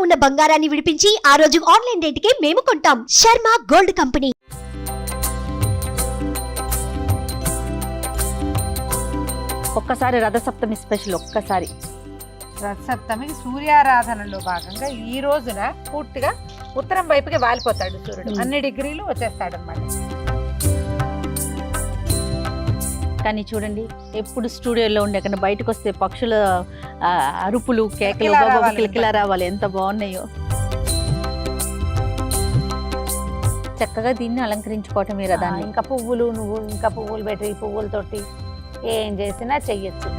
ఉన్న బంగారాన్ని విడిపించి ఆ రోజు ఆన్లైన్ రేటుకే మేము కొంటాం. Sharma gold company. ఒక్కసారి రథసప్తమి స్పెషల్. ఒక్కసారి రథసప్తమికి సూర్యారాధనలో భాగంగా ఈ రోజున పూర్తిగా ఉత్తరం వైపుకి వాలిపోతాడు సూర్యుడు. అన్ని డిగ్రీలు వచ్చేస్తాడు అన్నమాట. కానీ చూడండి, ఎప్పుడు స్టూడియోలో ఉండే అక్కడ బయటకు వస్తే పక్షుల అరుపులు, కేకలు, కిలకిలా రావాలి. ఎంత బాగున్నాయో. చక్కగా దీన్ని అలంకరించుకోవటం ఈ రథాన్ని. ఇంకా పువ్వులు పెట్టి పువ్వులతోటి ఏం చేసినా చెయ్యొచ్చు.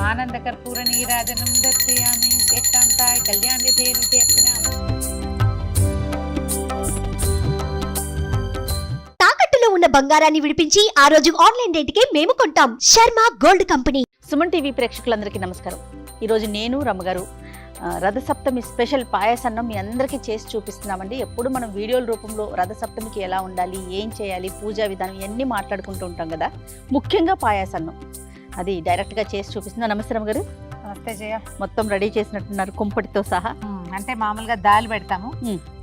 ఆనంద కర్పూర నీరాజనం దర్శయామి ఏకాంతాయ కళ్యాణి తీర్చినాం. తాకట్టులో ఉన్న బంగారాన్ని విడిపించి ఆ రోజు ఆన్లైన్ రేటుకే మేము కొంటాం. Sharma gold company. Suman TV ప్రేక్షకులందరికీ నమస్కారం. ఈరోజు నేను రమ్మగారు రథసప్తమి స్పెషల్ పాయసన్నం మీ అందరికీ చేసి చూపిస్తున్నామండి. ఎప్పుడు మనం వీడియోల రూపంలో రథసప్తమికి ఎలా ఉండాలి, ఏం చేయాలి, పూజా విధానం ఇవన్నీ మాట్లాడుకుంటూ ఉంటాం కదా. ముఖ్యంగా పాయసన్నం అది డైరెక్ట్గా చేసి చూపిస్తున్నా. నమస్తే రమ్మగారు. నమస్తే జయ. మొత్తం రెడీ చేసినట్టున్నారు కుంపటితో సహా. అంటే మామూలుగా దాల్ పెడతాము,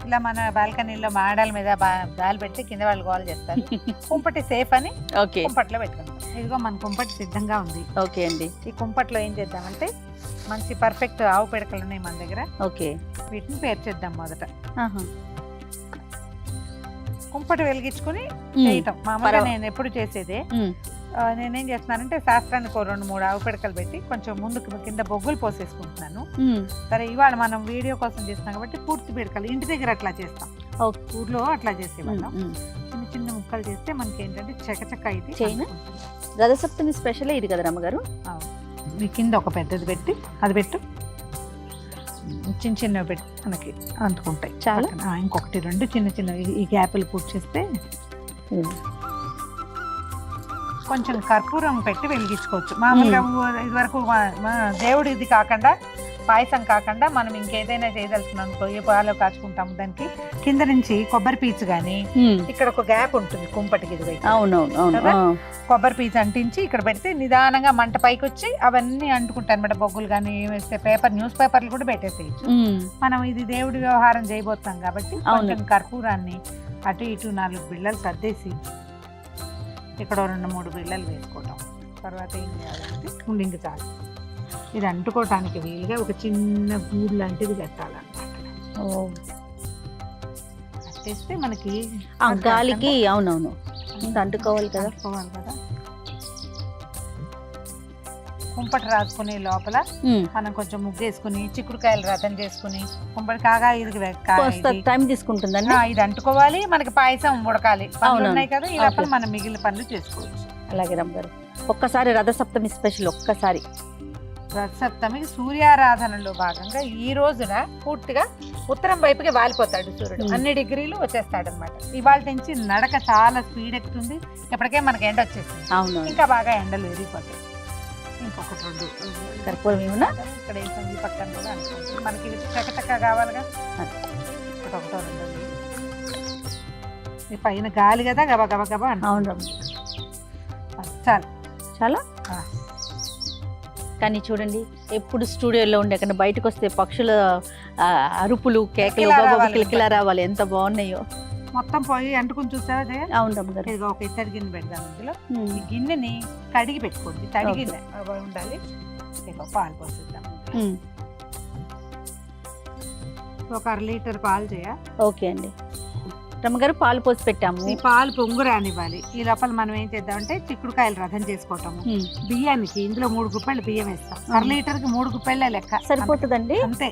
ఇలా మన బాల్కనీలో మాడాల మీద దాల్ పెడితే కింద వాళ్ళు గోల్ చేస్తారు. కుంపటి సేఫ్ అని కుంపట్లో పెట్టుకుంటాం. ఇదిగో మన కుంపటి సిద్ధంగా ఉంది. ఓకే అండి. ఈ కుంపట్లో ఏం చేద్దామంటే మంచి పర్ఫెక్ట్ ఆవు పిడకలు ఉన్నాయి మన దగ్గర. ఓకే, వీటిని పేర్చేద్దాం. మొదట కుంపటి వెలిగించుకుని చేయటం మామూలుగా నేను ఎప్పుడు చేసేదే. నేనేం చేస్తున్నానంటే శాస్త్రానికి 2-3 ఆవు పిడకలు పెట్టి కొంచెం ముందుకు కింద బొగ్గులు పోసేసుకుంటున్నాను. సరే, ఇవాళ మనం వీడియో కోసం చేస్తున్నాం కాబట్టి పూర్తి పిడకలు ఇంటి దగ్గర అట్లా చేస్తాం. ఊర్లో అట్లా చేసేవాళ్ళం. చిన్న చిన్న ముక్కలు చేస్తే మనకి ఏంటంటే చకచక ఇది చేయను. రథసప్తమి స్పెషల్ ఇది కదా రమ్మగారు. మీ కింద ఒక పెద్దది పెట్టి అది పెట్టు, చిన్న చిన్నవి పెట్టి మనకి అంటుకుంటాయి. చాలా. ఇంకొకటి 2 చిన్న చిన్నవి ఈ గ్యాప్లు పూర్తి చేస్తే కొంచెం కర్పూరం పెట్టి వెలిగించుకోవచ్చు. మామూలుగా ఇది వరకు దేవుడు ఇది కాకుండా పాయసం కాకుండా మనం ఇంకేదైనా చేయదలుచుకున్నాం అనుకో, ఏ పాలు కాచుకుంటాము దానికి కింద నుంచి కొబ్బరి పీచు గానీ ఇక్కడ ఒక గ్యాప్ ఉంటుంది కుంపటికి. ఇది కొబ్బరి పీచు అంటించి ఇక్కడ పెడితే నిదానంగా మంట పైకి వచ్చి అవన్నీ అంటుకుంటాయి అనమాట. బొగ్గులు కానీ వేస్తే న్యూస్ పేపర్లు కూడా పెట్టేసేయచ్చు. మనం ఇది దేవుడి వ్యవహారం చేయబోతాం కాబట్టి కొంచెం కర్పూరాన్ని అటు ఇటు 4 బిళ్ళలు సర్దేసి ఇక్కడ 2-3 బిళ్ళలు వేసుకోవటం. తర్వాత ఏం చేయాలంటే ఉండింగి చాలు. ఇది అంటుకోవటానికి వీలుగా ఒక చిన్న గూడు లాంటిది కట్టాలన్నమాట. కట్టేస్తే మనకి గాలికి అవునవును అంటుకోవాలి కదా. కుంపటి రాసుకునే లోపల మనం కొంచెం ముగ్గేసుకుని చిక్కుడుకాయలు రథం చేసుకుని కుంపటి కాగా ఇది టైం తీసుకుంటుందండి. ఇది అంటుకోవాలి, మనకి పాయసం ఉడకాలి. ఉన్నాయి కదా, ఈ లోపల మనం మిగిలిన పనులు చేసుకోవచ్చు. అలాగే రమ్మగారు. ఒక్కసారి రథసప్తమి స్పెషల్. ఒక్కసారి రథసప్తమికి సూర్యారాధనలో భాగంగా ఈ రోజున పూర్తిగా ఉత్తరం వైపుకి వాలిపోతాడు సూర్యుడు. అన్ని డిగ్రీలు వచ్చేస్తాడు అనమాట. ఇవాళ నుంచి నడక చాలా స్పీడ్ ఎక్కుతుంది. ఇప్పటికే మనకి ఎండ వచ్చేసింది. అవును, ఇంకా బాగా ఎండలు విరిగిపోతాయి. ఇంకొకటి 2 కర్పూరం ఏమన్నా ఇక్కడ వేసాం. ఈ పక్కన కూడా అనుకుంటుంది మనకి చకచక్క కావాలిగా. ఒకటో 2 ఈ పైన గాలి కదా, గబా గబా గబా అవును. చాలు. చాలా. కానీ చూడండి, ఎప్పుడు స్టూడియోలో ఉండే అక్కడ బయటకు వస్తే పక్షుల అరుపులు, కేకలు, కిలకిలా రావాలి. ఎంత బాగున్నాయో. మొత్తం పోయి అంటుకుని చూసారా జయ? అవును రమ్మగారు. ఇదిగో ఒక ఇత్తడి గిన్నె పెడదాం. ఇందులో ఈ గిన్నెని కడిగి పెట్టుకోండి. తడి గిన్నె ఉండాలి. పాలు పోసేద్దాం. ఒక 1/2 లీటర్ పాలు చేయ. ఓకే అండి. రమ్మగారు పాలు పోసి పెట్టాము. ఈ పాలు పొంగు రానివ్వాలి. ఈ లోపల మనం ఏం చేద్దామంటే చిక్కుడుకాయలు రథం చేసుకోవటము. బియ్యానికి ఇందులో 3 గుప్పెళ్ళు బియ్యం వేస్తాం. 1/2 లీటర్కి 3 గుప్పెళ్ళ లెక్క సరిపోతుందండి. అంతే.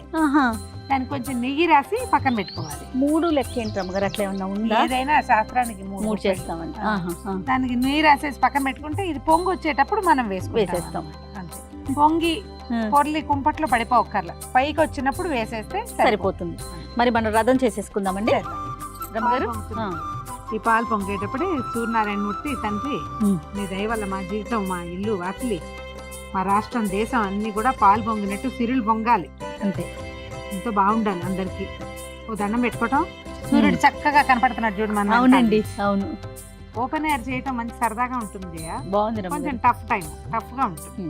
దానికి కొంచెం నెయ్యి రాసి పక్కన పెట్టుకోవాలి. 3 లెక్క ఏంటి రమ్మగారు? అట్లా ఏమన్నా ఉందా? ఏదైనా శాస్త్రానికి 3 చేస్తామండి. దానికి నెయ్యి రాసేసి పక్కన పెట్టుకుంటే ఇది పొంగు వచ్చేటప్పుడు మనం వేసేస్తాం. అంతే. పొంగి పొర్లి కుంపట్లో పడిపోకర్లా, పైకి వచ్చినప్పుడు వేసేస్తే సరిపోతుంది. మరి మనం రథం చేసేసుకుందామండి రమ్మగారు. ఈ పాలు పొంగేటప్పుడే సూర్యనారాయణమూర్తి తండ్రి, నీ దయ వల్ల మా జీవితం, మా ఇల్లు, వాకిలి, మా రాష్ట్రం, దేశం అన్ని కూడా పాలు పొంగినట్టు సిరులు పొంగాలి. అంతే. ఎంతో బాగుండాలి అందరికి. ఓ దండం పెట్టుకోవటం. సూర్యుడు చక్కగా కనపడుతున్నాడు చూడు మనం. అవునండి, అవును. ఓపెన్ ఎయిర్ చేయటం మంచి సరదాగా ఉంటుంది. బాగుంది. కొంచెం టఫ్ గా ఉంటుంది.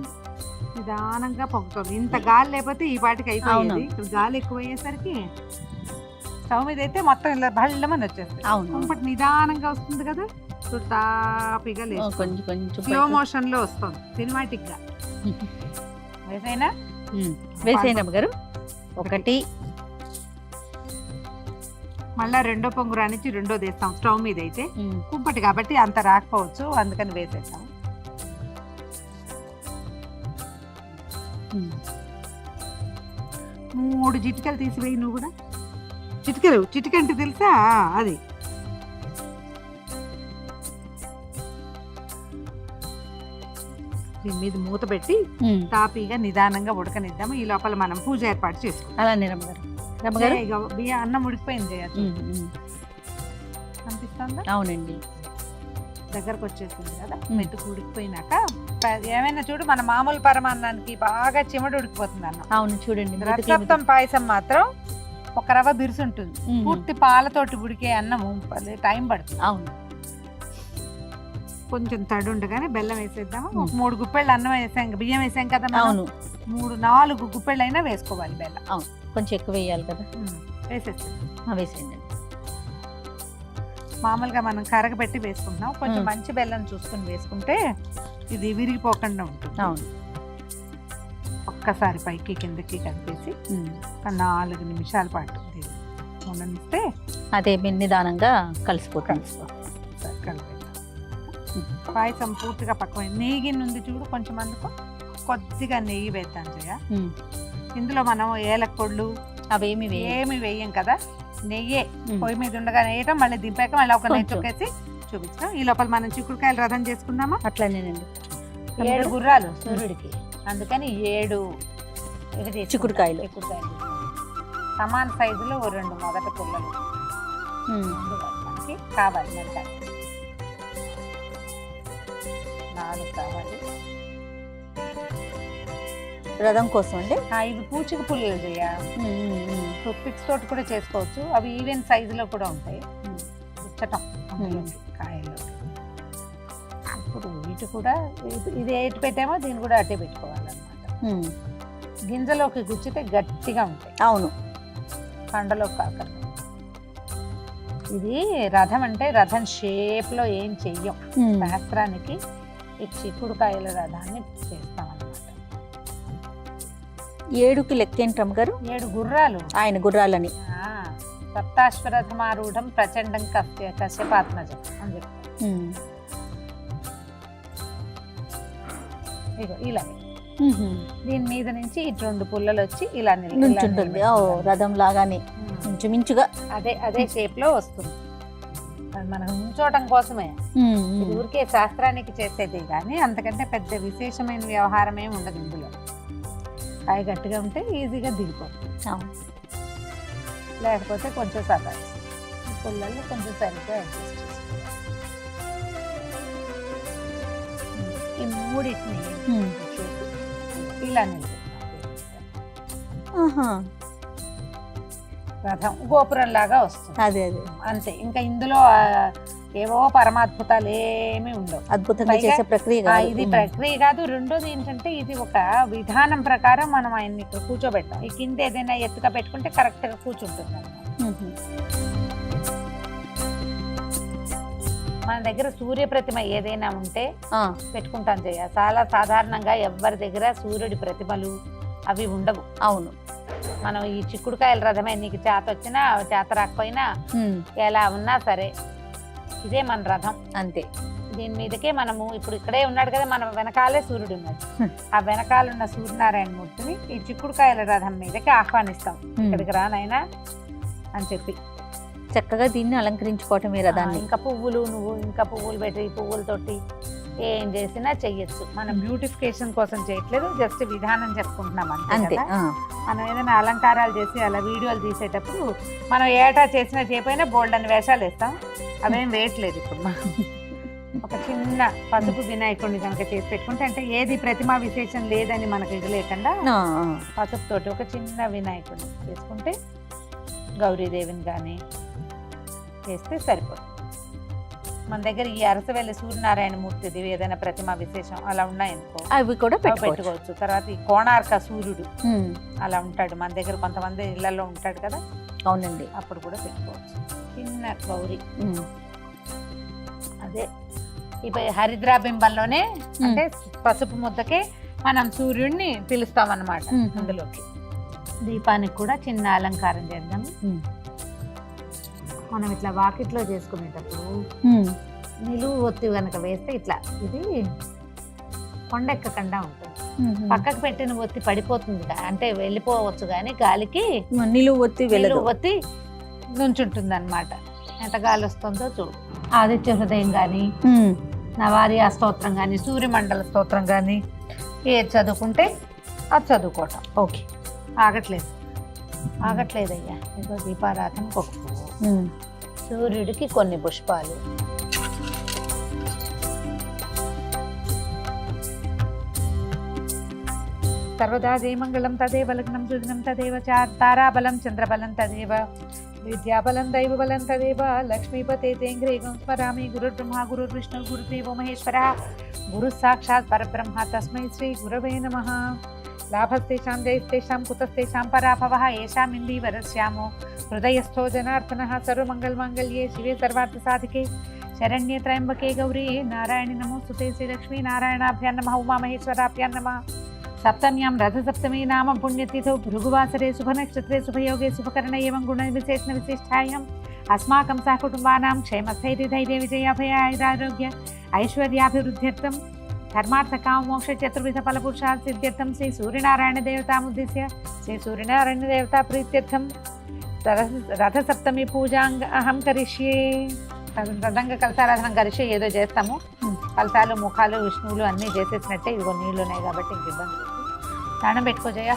నిదానంగా పొంగుతుంది. ఇంత గాలి లేకపోతే ఈ పాటికి అయిపోయింది. ఇక్కడ గాలి ఎక్కువ అయ్యేసరికి స్టవ్ మీద అయితే మొత్తం ఇలా బళ్ళమని వచ్చేస్తుంది. కుంపటి నిదానంగా వస్తుంది కదా, తాపిగా లేదు, కొంచెం కొంచెం స్లో మోషన్ లో వస్తుంది, సినిమాటిక్ గా. వేసైనా వేసేయండి అమ్మగారు. ఒకటి మళ్ళా రెండో పొంగు రానిచ్చి రెండోది వేస్తాం. స్టవ్ మీద అయితే కుంపటి కాబట్టి అంత రాకపోవచ్చు, అందుకని వేసేస్తాం. మూడు చిటికలు తీసివేయి నువ్వు కూడా. చిటికంటే తెలుసా అది. దీని మీద మూత పెట్టి తాపీగా నిదానంగా ఉడకనిద్దాము. ఈ లోపల మనం పూజ ఏర్పాటు చేసుకోవాలి. అలానే రమ్మగారు. బియ్యం అన్నం ఉడికిపోయింది అనిపిస్తుందా? అవునండి, దగ్గరకు వచ్చేసింది కదా. మెట్టుకు ఉడికిపోయినాక ఏమైనా చూడు, మన మామూలు పరమాన్నానికి బాగా చిమడు ఉడికిపోతుంది అన్నం. అవును చూడండి. రథసప్తమి పాయసం మాత్రం ఒక రవ్వ బిరుసు ఉంటుంది. పూర్తి పాలతోటి ఉడికే అన్నము టైం పడుతుంది. అవును, కొంచెం తడి ఉండగానే బెల్లం వేసేద్దాము. 3 గుప్పెళ్ళు అన్నం వేసాం, బియ్యం వేసాం కదా. అవును, 3-4 గుప్పెళ్ళు అయినా వేసుకోవాలి బెల్లం. అవును, కొంచెం ఎక్కువ వేయాలి కదా. వేసేస్తాం. వేసేయండి. మామూలుగా మనం కరగబెట్టి వేసుకుంటున్నాం. కొంచెం మంచి బెల్లం చూసుకుని వేసుకుంటే ఇది విరిగిపోకుండా ఉంటుంది. అవును, ఒక్కసారి పైకి కిందకి కలిపేసి 4 నిమిషాల పాటు ఉండనిస్తే అదే నిదానంగా కలిసిపోతుంది. పాయసం పూర్తిగా పక్కన నెయ్యి ఉంది చూడు, కొంచెం అందుకు కొద్దిగా నెయ్యి వేద్దాం చేయ. ఇందులో మనం ఏలక పొడులు అవేమి వేయం కదా, నెయ్యే పొయ్యి మీద ఉండగా వేయటం, మళ్ళీ దింపాక మళ్ళీ ఒక నెయ్యి చొక్కేసి చూపించాం. ఈ లోపల మనం చిక్కుడుకాయలు రథం చేసుకుందామా. అట్లానేనండి. 7 గుర్రాలు సూర్యుడికి, అందుకని 7 చిక్కుడుకాయలు సమాన సైజులో 2 మొదట పుల్లలు మనకి కావాలి. మరి 4 కావాలి రథం కోసం అండి. ఇవి పూచిక పుల్లలు చేయ, టూత్పిక్స్ తోటి కూడా చేసుకోవచ్చు. అవి ఈవెన్ సైజులో కూడా ఉంటాయి. గుచ్చటం కాయలు. ఇప్పుడు వీటి కూడా ఇది ఎటు పెట్టామో దీన్ని కూడా అట్టే పెట్టుకోవాలన్నమాట. గింజలోకి గుచ్చితే గట్టిగా ఉంటాయి. అవును, పండలో కాకుండా. ఇది రథం అంటే రథం షేప్ లో ఏం చెయ్యం. శాస్త్రానికి ఈ చిక్కుడుకాయల రథాన్ని చేస్తాం అన్నమాట. 7కి లెక్క ఏంటి రమ్మగారు? 7 గుర్రాలు, ఆయన గుర్రాలని. సప్తాశ్వరథమారూఢం ప్రచండం కశ్యపాత్మజం అని చెప్తారు. ఇగో ఇలాగే దీని మీద నుంచి ఇటు 2 పుల్లలు వచ్చి ఇలా నిల్చుంటుంది. రథం లాగానే మించుగా అదే షేప్ లో వస్తుంది. అది మనకు ఉంచోటం కోసమే. ఊరికే శాస్త్రానికి చేసేది కానీ అంతకంటే పెద్ద విశేషమైన వ్యవహారం ఏమి ఉండదు ఇందులో. కాయ గట్టిగా ఉంటే ఈజీగా దిగిపోతుంది. లేకపోతే కొంచెం సదా పుల్లల్లో కొంచెం సరిగ్గా అడ్జస్ట్ చేసుకోవాలి. ఈ మూడింటిని ఇలా రథం గోపురం లాగా వస్తుంది. అదే అంతే. ఇంకా ఇందులో ఏవో పరమాద్భుతాలు ఏమీ ఉండవు. అద్భుతంగా చేసే ప్రక్రియ ఇది ప్రక్రియ కాదు. రెండోది ఏంటంటే ఇది ఒక విధానం ప్రకారం మనం ఆయన్ని ఇక్కడ కూర్చోబెట్టాం. ఈ కింద ఏదైనా ఎత్తుగా పెట్టుకుంటే కరెక్ట్ గా కూర్చుంటుంది అన్నమాట. మన దగ్గర సూర్య ప్రతిమ ఏదైనా ఉంటే పెట్టుకుంటాం చేయ. చాలా సాధారణంగా ఎవరి దగ్గర సూర్యుడి ప్రతిమలు అవి ఉండవు. అవును, మనం ఈ చిక్కుడుకాయల రథమే నీకు చేత వచ్చినా చేత రాకపోయినా ఎలా ఉన్నా సరే ఇదే మన రథం అంతే. దీని మీదకే మనము ఇప్పుడు ఇక్కడే ఉన్నాడు కదా, మన వెనకాలే సూర్యుడు ఉన్నాడు. ఆ వెనకాలన్న సూర్యనారాయణ మూర్తిని ఈ చిక్కుడుకాయల రథం మీదకి ఆహ్వానిస్తాం. ఇక్కడికి రానైనా అని చెప్పి చక్కగా దీన్ని అలంకరించుకోవటం ఈ రథాన్ని. ఇంకా పువ్వులు పెట్టి పువ్వులతోటి ఏం చేసినా చెయ్యొచ్చు. మనం బ్యూటిఫికేషన్ కోసం చేయట్లేదు, జస్ట్ విధానం చెప్పుకుంటున్నాం అంతే. మనం ఏదైనా అలంకారాలు చేసి అలా వీడియోలు తీసేటప్పుడు మనం ఏటా చేసినా చేయకపోయినా బోల్డ్ అని వేషాలు వేస్తాం. అవేం వేయట్లేదు ఇప్పుడు. ఒక చిన్న పసుపు వినాయకుడిని కనుక చేసి పెట్టుకుంటే, అంటే ఏది ప్రతిమా విశేషం లేదని మనకు ఇది లేకుండా పసుపు తోటి ఒక చిన్న వినాయకుడిని చేసుకుంటే, గౌరీదేవిని కానీ చేస్తే సరిపోతుంది. మన దగ్గర ఈ అరసవెల్లి సూర్యనారాయణ మూర్తిది ఏదైనా ప్రతిమ విశేషం అలా ఉన్నాయనుకో అవి కూడా అవి పెట్టుకోవచ్చు. తర్వాత ఈ కోణార్క సూర్యుడు అలా ఉంటాడు మన దగ్గర, కొంతమంది ఇళ్లలో ఉంటాడు కదా. అవునండి. అప్పుడు కూడా పెట్టుకోవచ్చు. చిన్న గౌరి అదే ఇప్పుడు హరిద్రాబింబంలోనే అంటే పసుపు ముద్దకే మనం సూర్యుడిని పిలుస్తాం అన్నమాట. అందులోకి దీపానికి కూడా చిన్న అలంకారం చేద్దాం. మనం ఇట్లా వాకిట్లో చేసుకునేటప్పుడు నిలువు ఒత్తి కనుక వేస్తే ఇట్లా ఇది కొండెక్కకుండా ఉంటుంది. పక్కకు పెట్టిన ఒత్తి పడిపోతుంది, అంటే వెళ్ళిపోవచ్చు, కానీ గాలికి నిలువు ఒత్తి ఒత్తి నుంచుంటుంది అనమాట. ఎంత గాలి వస్తుందో చూడు. ఆదిత్య హృదయం కానీ, నవారి స్తోత్రం కానీ, సూర్యమండల స్తోత్రం కానీ ఏది చదువుకుంటే అది చదువుకోవటం. ఓకే. ఆగట్లేదయ్యా. ఇదో దీపారాధనకు ఒక పువ్వు, సూర్యుడికి కొన్ని పుష్పాలు, సర్వదా జయమంగళం తదేవ లగ్నం సుదినం తదేవ తారాబలం చంద్రబలం తదేవ విద్యాబలం దైవబలం తదేవ లక్ష్మీపతే తేంగ్రేగం స్మరామి. గురుర్బ్రహ్మ గురుర్విష్ణు గురుదేవో మహేశ్వర గురు సాక్షాత్ పరబ్రహ్మ తస్మై శ్రీ గురవే నమః. లాభస్తేషాం జయస్తేషాం కుతస్తేషాం పరాభవః ఏషాం ఇందీవరస్యామో హృదయస్థో జనార్దనః. సర్వమంగళమాంగళ్యే శివే సర్వార్థసాధికే శరణ్యే త్రయంబకే గౌరీ నారాయణి నమోస్తుతే. శ్రీలక్ష్మీ నారాయణాభ్యాం నమః. ఉమామహేశ్వరాభ్యాం నమః. సప్తమ్యాం రథసప్తమి నామ పుణ్యతిథౌ భృగువాసరే శుభనక్షత్రే శుభయోగే శుభకరణ ఏవం గుణ విశేషణ విశిష్టాయాం అస్మాకం సహకుటుంబానాం క్షేమస్థైర్యధైర్య విజయాభయారోగ్య ఐశ్వర్యాభివృద్ధ్యర్థం ధర్మార్థకామోక్ష చతుర్విధ ఫలపురుషార్థ సిద్ధ్యర్థం శ్రీ సూర్యనారాయణ దేవతాముద్దిశ్య శ్రీ సూర్యనారాయణ దేవతా ప్రీత్యర్థం రథసప్తమి పూజాంగ అహం కరిష్యే. రథంగా కలసారాధన కరిష్యే ఏదో చేస్తాము. కలసాలు ముఖాలు విష్ణువులు అన్నీ చేసేసినట్టే. ఇదిగో నీళ్ళు ఉన్నాయి కాబట్టి ఇంక ఇబ్బంది. దానం పెట్టుకో జయ.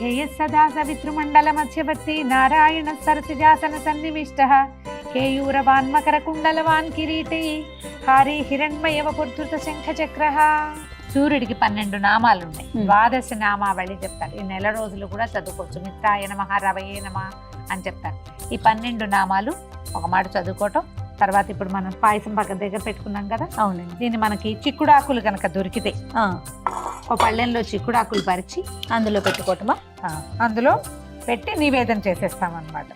జయ సదా సవితృమండల మధ్యవర్తి నారాయణ సరసిజాసన సన్నివిష్ట కేయూరవాన్ కుండలవాన్ కిరీటి హారి హిరణ్మయవ పుర్ధృత శంఖ చక్ర. సూర్యుడికి 12 నామాలు ఉన్నాయి. ద్వాదశ నామావళి చెప్తారు. ఈ నెల రోజులు కూడా చదువుకోవచ్చు. మిత్రాయ నమః, రవయే నమః అని చెప్తారు. ఈ 12 నామాలు ఒక మాట చదువుకోవటం. తర్వాత ఇప్పుడు మనం పాయసం పక్క దగ్గర పెట్టుకున్నాం కదా. అవునండి. దీన్ని మనకి చిక్కుడాకులు కనుక దొరికితే ఒక పళ్ళెంలో చిక్కుడాకులు పరిచి అందులో పెట్టుకోవటమా? అందులో పెట్టి నివేదన చేసేస్తాం అన్నమాట.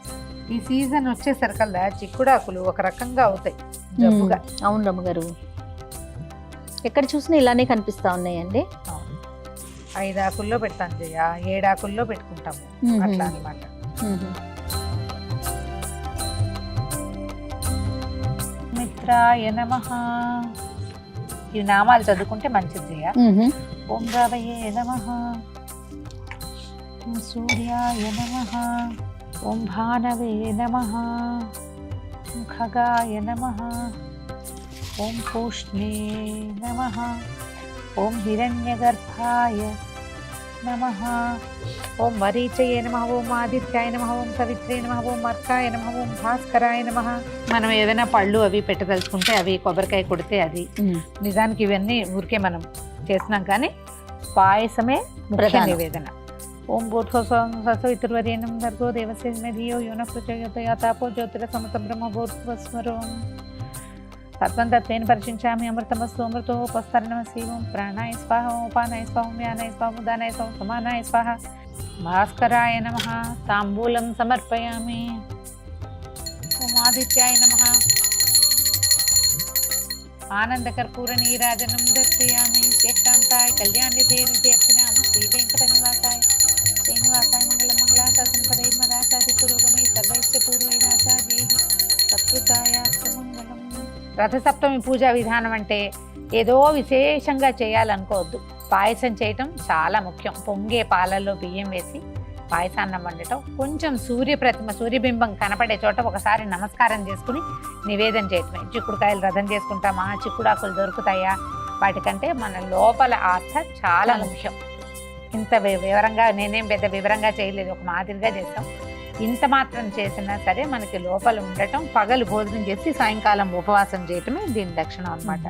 ఈ సీజన్ వచ్చేసరికల్లా చిక్కుడాకులు ఒక రకంగా అవుతాయి జబ్బుగా. అవును రమ్మగారు, ఎక్కడ చూసినా ఇలానే కనిపిస్తా ఉన్నాయండి. 5 ఆకుల్లో పెడతాం జయ, 7 ఆకుల్లో పెట్టుకుంటాము అట్లా అన్నమాట. మిత్రాయ నమః. ఈ నామాలు చదువుకుంటే మంచిది జయ. ఓం రవయే నమః, ఓం సూర్యాయ నమః, ఓం భానవే నమః, ఓం ఖగాయ నమః, ఓం పూష్ణే నమః, ఓం హిరణ్యగర్భాయ నమః, ఓం మరీచయే నమః, ఓం ఆదిత్యాయ నమః, ఓం సవిత్రే నమః, ఓం అర్కాయ నమః, ఓం భాస్కరాయ నమః. మనం ఏదైనా పళ్ళు అవి పెట్టదలుచుకుంటే అవి, కొబ్బరికాయ కొడితే అది. నిజానికి ఇవన్నీ ఊరికే మనం చేస్తున్నాం, కానీ పాయసమే ముఖ్య నివేదన. ఓం భూర్భువస్సువరేణ్యం భర్గో దేవస్య ధియో యో నః ప్రచోదయాత్ తాపో జ్యోతిరసమృతం బ్రహ్మ భూర్భువస్సువరం తత్వం తత్వేన పరిశించామి అమృతమస్తు అమృతోపస్తరణమసి. ఓం ప్రాణాయ స్వాహ, ఓం ఉపానాయ స్వాహ, ఓం వ్యానాయ స్వాహ, ఉదానాయ స్వాహ, సమానాయ స్వాహ. భాస్కరాయ నమః తాంబూలం సమర్పయామి. ఓం ఆదిత్యాయ నమః ఆనందకర్పూర నీరాజనం దర్శయామి. శ్రేష్టాంతాయ కళ్యాణ్యతేర్తినామ శ్రీ వెంకట నివాసాయ శ్రీనివాసాయ మంగళం మంగళాశాసనపదై మదాసాది పురోగమై సర్వైశ్చ పూర్వైరాచార్యై సత్కృతాయ మంగళం. రథసప్తమి పూజా విధానం అంటే ఏదో విశేషంగా చేయాలనుకోవద్దు. పాయసం చేయటం చాలా ముఖ్యం. పొంగే పాలల్లో బియ్యం వేసి పాయసాన్నం వండటం, కొంచెం సూర్యబింబం కనపడే చోట ఒకసారి నమస్కారం చేసుకుని నివేదన చేయటమే. చిక్కుడుకాయలు రథం చేసుకుంటామా, చిక్కుడాకులు దొరుకుతాయా, వాటికంటే మన లోపల ఆస్థ చాలా ముఖ్యం. ఇంత వివరంగా నేనేం పెద్ద వివరంగా చేయలేదు, ఒక మాదిరిగా చేస్తాం. ఇంత మాత్రం చేసినా సరే మనకి లోపల ఉండటం, పగలు భోజనం చేసి సాయంకాలం ఉపవాసం చేయటమే దీని లక్షణం అన్నమాట.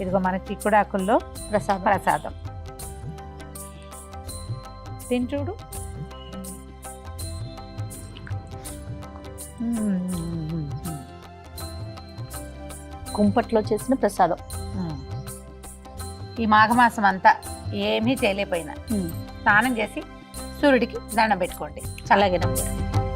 ఇదిగో మన చిక్కుడాకుల్లో ప్రసాదం తిని చూడు. కుంపట్లో చేసిన ప్రసాదం. ఈ మాఘమాసం అంతా ఏమీ చేయలేకపోయినా ఉమ్. స్నానం చేసి సూర్యుడికి దండం పెట్టుకోండి. అలాగే రమ్మగారు.